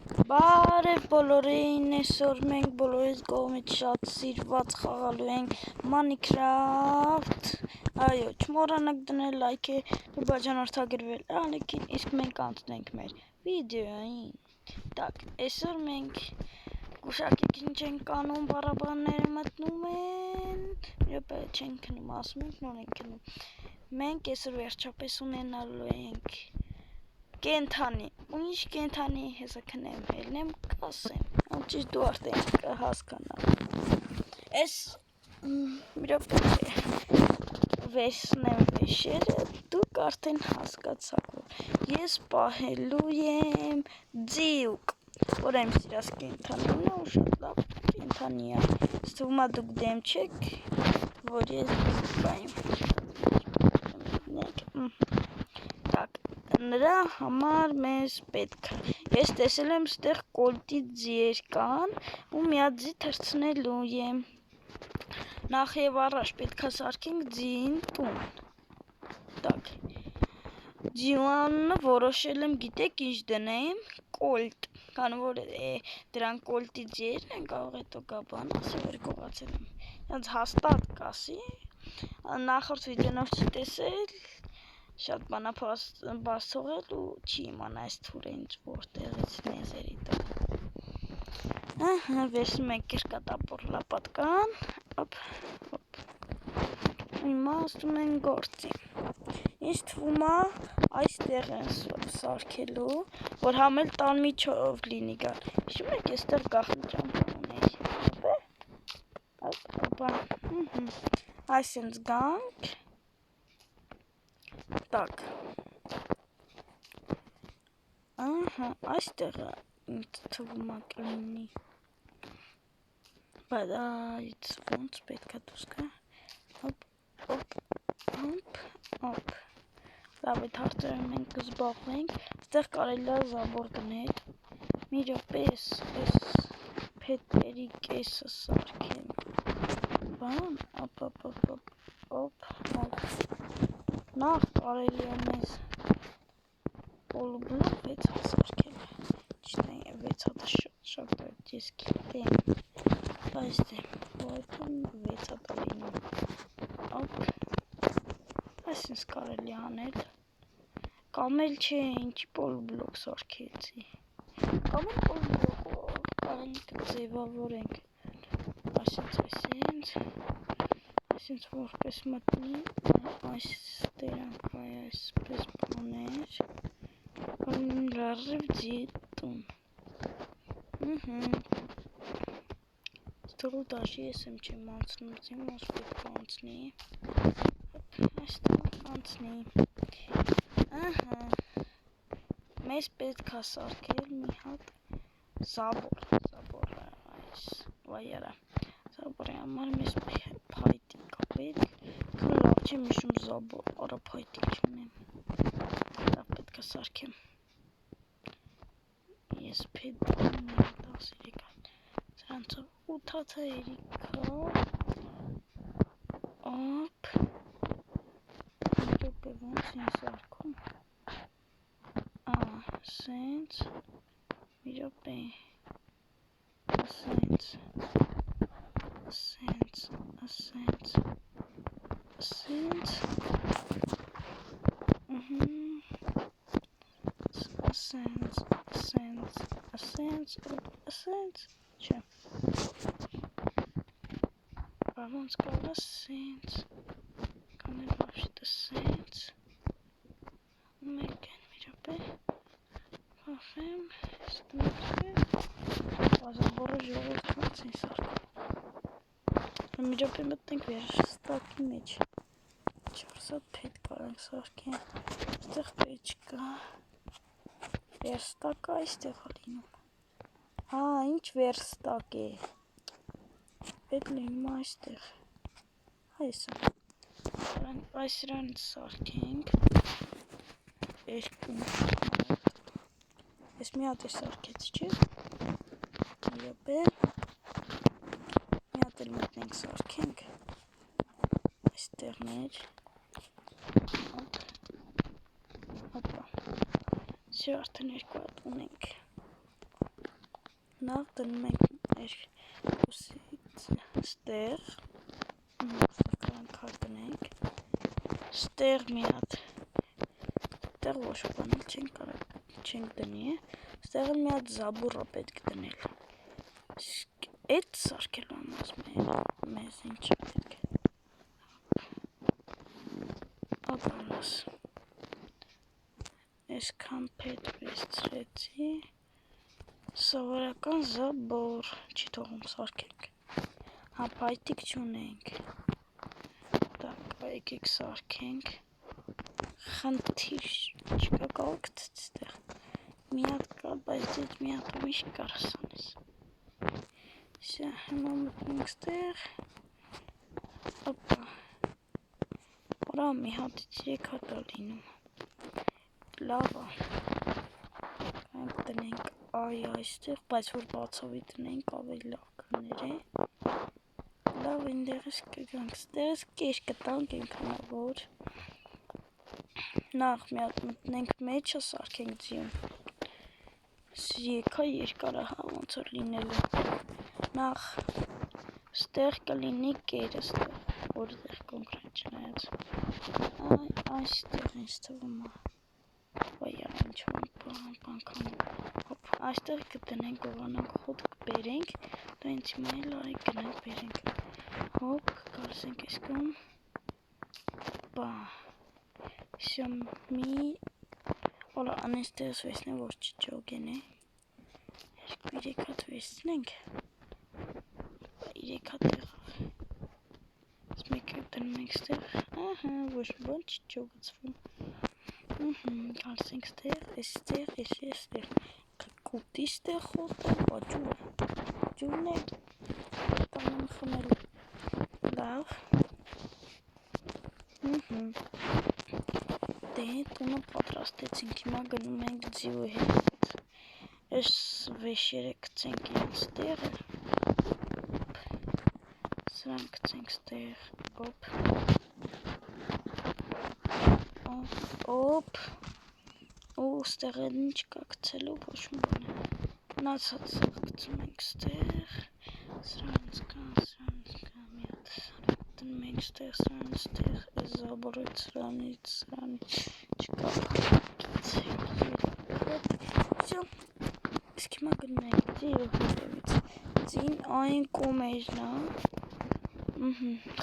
Բարև բոլորին, այսօր մենք բոլորից կողմից շատ սիրված խաղալու ենք Minecraft։ Այո, չմոռանաք դնել լայքը, բաժանորդագրվել ալիքին, իսկ մենք անցնենք մեր վիդեոին։ Так, այսօր մենք գուշակեք ինչ ենք անում, բառաբանները մտնում են, երբ չենք քնում, ասում ենք նոր ենք քնում։ Մենք այսօր վերջապես ունենալու ենք կենթանի, ինչ կենթանի հեսա քնեմ, ելնեմ կասեմ, ճիշտ դու արդեն կհասկանալ։ Այս վերցնեմ վեշերը, դուք արդեն հասկացաք, որ ես պահելու եմ ձիուկ, որ եմ սիրած կենթանին ու շատ լավ կենթանի է, ստվում է դուք դեմ չեք, որ ես բայեմ։ Նրա համար մեզ պետք է, ես տեսել եմ ստեղ կոլտի ձիեր կան ու մի հատ ձի թռցնելու եմ, նախ և առաջ պետք է սարքենք ձին տուն, так, ձիու անունը որոշել եմ, գիտեք ինչ դնեմ, կոլտ, քանի որ դրանք կոլտի ձիեր են, կարող է հետո գա բան ասի, որ գողացել եմ, հենց հաստատ կասի, նախորդ վիդեոնով չի տեսել, շատ բանապաս թողել ու չի իմանա այս թուրը ինչ որտեղից նեզերի տա։ Վերցնում ենք կրկատապոր լապատկան, հոպ, հիմա ասում են գործի։ Ինչ թվում է այստեղ են սարքելու, որ համ էլ տան միջով լինի գալ։ Հիշում եք այստեղ գաղտնի ճամփա ունեի, հոպա, այսինքն գանք, так, այստեղը ինձ թվում է կլինի, բայց այդ ոնց պետք է դուրս գա, հոպ, լավ այդ հարցերը մենք կզբաղվենք, այստեղ կարելի է զաբոր դնել, մի րոպե այս փետերի կեսը սարքեմ, բան, հոպ, նախ կարելի է մեզ պոլուբլոկ 6 հատ սարքել, ճիշտ է 6 հատը շատ այդ ես գիտեմ, բայց ոյթում 6 հատ լինում, հոպ, այսինքն կարելի անել, կամ էլ չէ, ինչի պոլուբլոկ սարքեցի, կամ էլ պոլուբլոկով կարելի կձևավորենք, այսինքն որպես մտնի, այս դերանք այ այսպես բաներ, լարրև ձի տուն, ստորու դաշի ես եմ չեմ անցնում, ձիմ ոնց պետք է անցնի, այստեղ անցնի, մեզ պետք է սարքել մի հատ զաբորը, այս վայարա, զաբորի համար մեզ փայտիկ է պետք, լավ չեմ հիշում զաբորը փայտիկ չունեմ, լավ պետք է սարքեմ, ես պետք է 13 սրանցով 8 հատը երիքա, օպ, իրոպե ոնց են սարքում, սենց, իրոպե, սենց, չէ, ոնց կարող է սենց, կանել վավշիտը սենց, մեկ են մի րոպե, վավեմ, զաբորը ժողովուրդ ոնց են սարքում, մի րոպե մտնենք վերստակի մեջ, 4 հատ պետք կարանք սարքեն, այստեղ պետք չկա, վերստակը այստեղ է լինում, ինչ վերստակ է, պետք լինում այստեղ, այս սրանից սարքենք, երկու հատ, ես մի հատ է սարքեց, չէ, մի րոպե, մի հատ էլ մտնենք սարքենք, այստեղներ, հոպա, սյո արդեն երկու հատ ունենք, Նախ դնում ենք մեր ուսից ստեղ, ստեղ քար դնենք, ստեղ մի հատ, ստեղ ոչ բանել չենք դնի, ստեղ մի հատ զաբուռա պետք դնել, այդ սարքելու համար մեզ ինչ պետք է, ապանաս, այսքան պետ վեսցրեցի, սովորական զաբոր, չի թողում սարքենք, հա պայտիկ չունենք, տակ եկեք սարքենք, խնդիր չկա կարող գցեց ստեղ, մի հատ կա, բայց դետ մի հատ ուրիշ կար ասանես, սա հիմա մտնենք ստեղ, ապա, որա մի հատից 3 հատ լինում, լավա, կանք տնենք այ այստեղ, բայց որ բացովի տնենք ավելի լավ կներ է, լավ ինդեղս կգանք, ստեղս կեշ կտանք ենքանավոր, նախ մի հատ մտնենք մեջը սարքենք ձիում, եկա երկարը հա ոնց որ լինելու, նախ ստեղ կլինի կերը ստեղ, որտեղ կոնկրետ չնայած, այստեղ ինձ թվում է, վայա ինչ-որ բանկան, այստեղ կտնենք ողանանք խոտ կբերենք, դա ինձ հիմա էլ արի գնանք բերենք, հոպ կգալս ենք այս կոմ, բա, սյա մի, որա անենց տեղս վեսնեմ որ չջոգեն է, 2-3 հատ վեսնենք, 3 հատ տեղավ, ես մեկը դնում ենք ստեղ, ահա ոչ բան չջոգացվում, գալս ենք ստեղ, այստեղ, կուտի ստեղ խոտը, բա ջուրն է, տանեմ խմել, լավ, դե տունը պատրաստեցինք, հիմա գնում ենք ձիու հետ, այս վեշերը կծենք իրենց տեղը, սրան կծենք ստեղ, օպ, ու ստեղ էլ ինչ կա կծելու, ոչ մի բան է, մնացած կծում ենք ստեղ, սրանց կա, մի հատ դնում ենք ստեղ, սրանց ստեղ, այս զաբորը սրանից չկա, իսկ հիմա գնում ենք ձիու հետևից, ձին այն կոմերն է,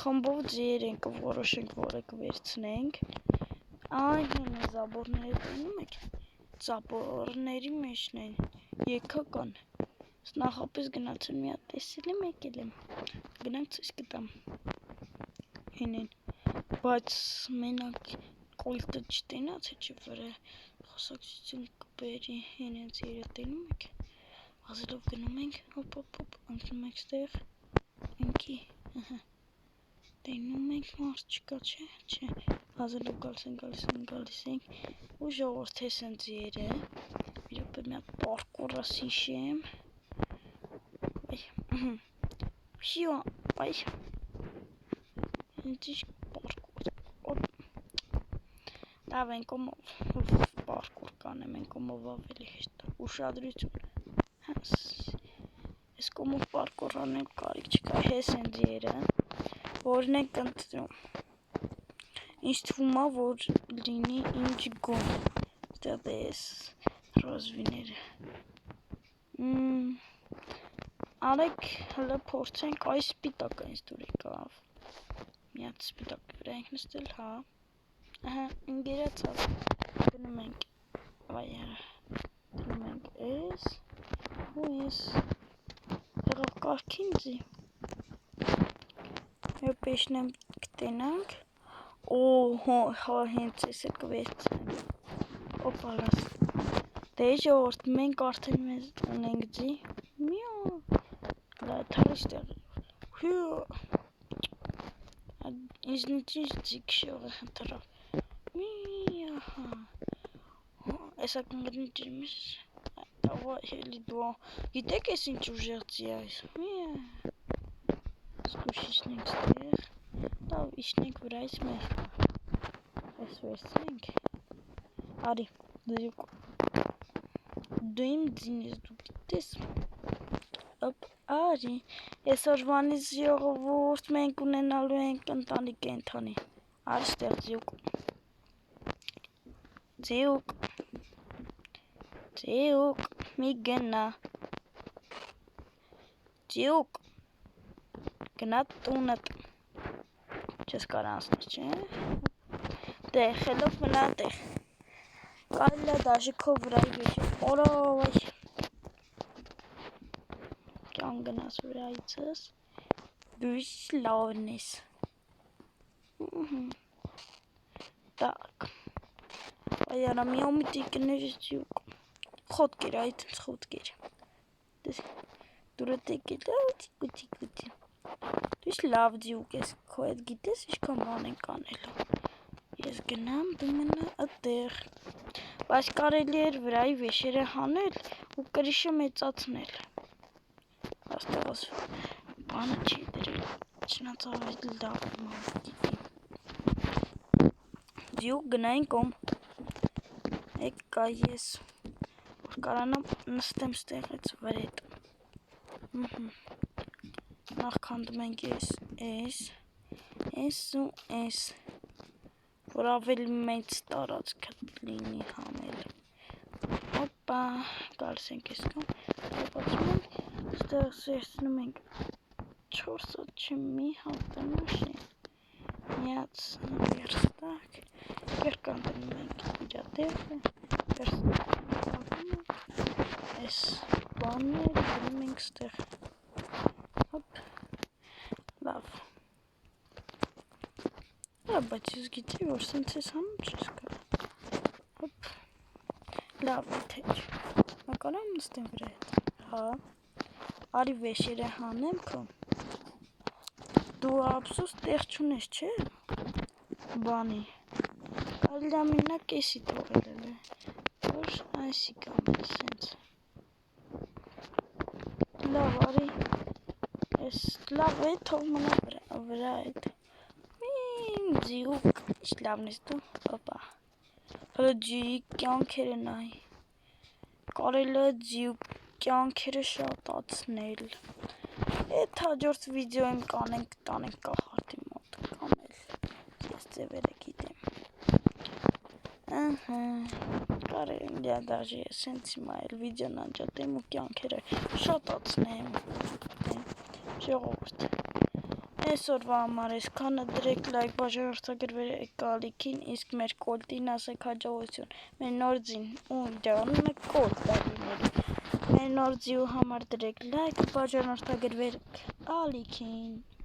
խմբով ձիեր ենք որոշենք, որը կվերցնենք, այն հին զաբորները տենում եք, զաբորների մեջն են, եկա կան, նախապես գնացել մի հատ տեսել եմ եկել եմ, գնանք ցույց կտամ, հին են, բայց մենակ կոլտը չտենաց է չի վրա, խոսակցություն կբերի, հին են ձիերը տենում եք, ազելով գնում ենք, հոպ, ընկնում ենք ստեղ, ընկի, տենում ենք մարդ չկա, չէ, ազելով գալիս ենք, ու ժողորդ ես են ձիերը, իրոպե մի հատ պարկուռը սիշեմ, ինձիշ պարկուր, լավ են կոմով պարկուր կանեմ, են կոմով ավելի հեշտ, ուշադրություն, ես կոմով պարկուր անել կարիք չկա, հես են ձիերը, որն ենք ընտրում, ինձ թվում է, որ լինի ինչ գոն, ստեղ դես ռոզվիները, արեք հլը փորձենք, այս սպիտակը ինձ դուր եկավ, մի հատ սպիտակի վրա ենք նստել, հա, ահա, ընգերացավ, գնում ենք, վայարա, դնում ենք ես, ու ես, եղավ կարգին ձի, Պեշնեմ կտենանք, հա հենց ես է կվերցնենք, օպալաս, դե ժողորդ, մենք արդեն մեզ ունենք ձի, լա թարիշ տեղ, ինձնիճիշ ձի կշողը հնտրավ, էսա կնգրնի ջրմիս, հելի դուա, գիտեք ես ինչ ուժեղ ձի այս, Սկուշիշնենք ստեղ, լավ իշնենք վրայից մեր, ես վերցնենք, արի, դու իմ ձին ես դու գիտես, Արի, այսօրվանից ժողովուրդ մենք ունենալու ենք ընտանի կենդանի, արի ստեղ ձիուկ, մի գնա, ձիուկ, գնա տունդ, չես կար անցնես, չէ, տեղ, խելով մնա տեղ, կարիլ է դաժի քո վրայի վեշել, օրով, կյան գնաս վրայիցս, դույս լավն ես, տակ, այարա մի օմիտի կներես ձիուկ, խոտ կեր, այդ ինձ խոտ կեր, դուրը տեկել, կուտի, դույս լավ ձիուկ ես, քո հետ գիտես իշքան բան ենք անելու, ես գնամ, դու մնա ատեղ, բայց կարելի էր վրայի վեշերը հանել ու կրիշը մեծացնել, աստեղոս բանը չի դրել, չնաց ավելի լավ մանր ձիուկ գնային կոմ, եկա ես, որ կարանամ նստեմ ստեղեց վրետ, նախքանդում ենք ես ու ես, որ ավելի մեծ տարածքը լինի հանել, հոպա, գալիս ենք ես կոմ, հոպացում ենք, ստեղ սերցնում ենք 4 հատ չմի հատանաշ են, միած վերստակ, կերկանդնում ենք իրատեղը, վերստակ, այս բանները դրում ենք ստեղ, հոպ, լավ, բայց ես գիտեի, որ սենց ես հանում չես կար, հոպ, լավ թեջ, մականամ նստեմ վրա հետ, հա, արի վեշերը հանեմ քո, դու ապսուս տեղ չունես, չէ, բանի, կարիլ ամենակ կեսի թողել է, որ այսի կամ էլ սենց, լավ արի, ես լավ է, թող մնա վրա հետ, ձիուկ, ինչ լավն ես դու, հոպա, հլը ձիուկ կյանքերը նայ, կարել է ձիուկ կյանքերը շատացնել, էդ հաջորդ վիդեոյում կանենք տանենք կախարդի մոտ, կամ էլ ես ձևերը գիտեմ, կարել է դաժի ես հենց հիմա էլ վիդեոն անջատեմ ու կյանքերը շատացնեմ, ժողովուրդ, այսօրվա համար այսքանը դրեք լայք, բաժանորդագրվեք կալիքին, իսկ մեր կոլտին ասեք հաջողություն, մեր նոր ձին ու իրանունը կոլտ է լինելու, մեր նոր ձիու համար դրեք լայք, բաժանորդագրվեք կալիքին,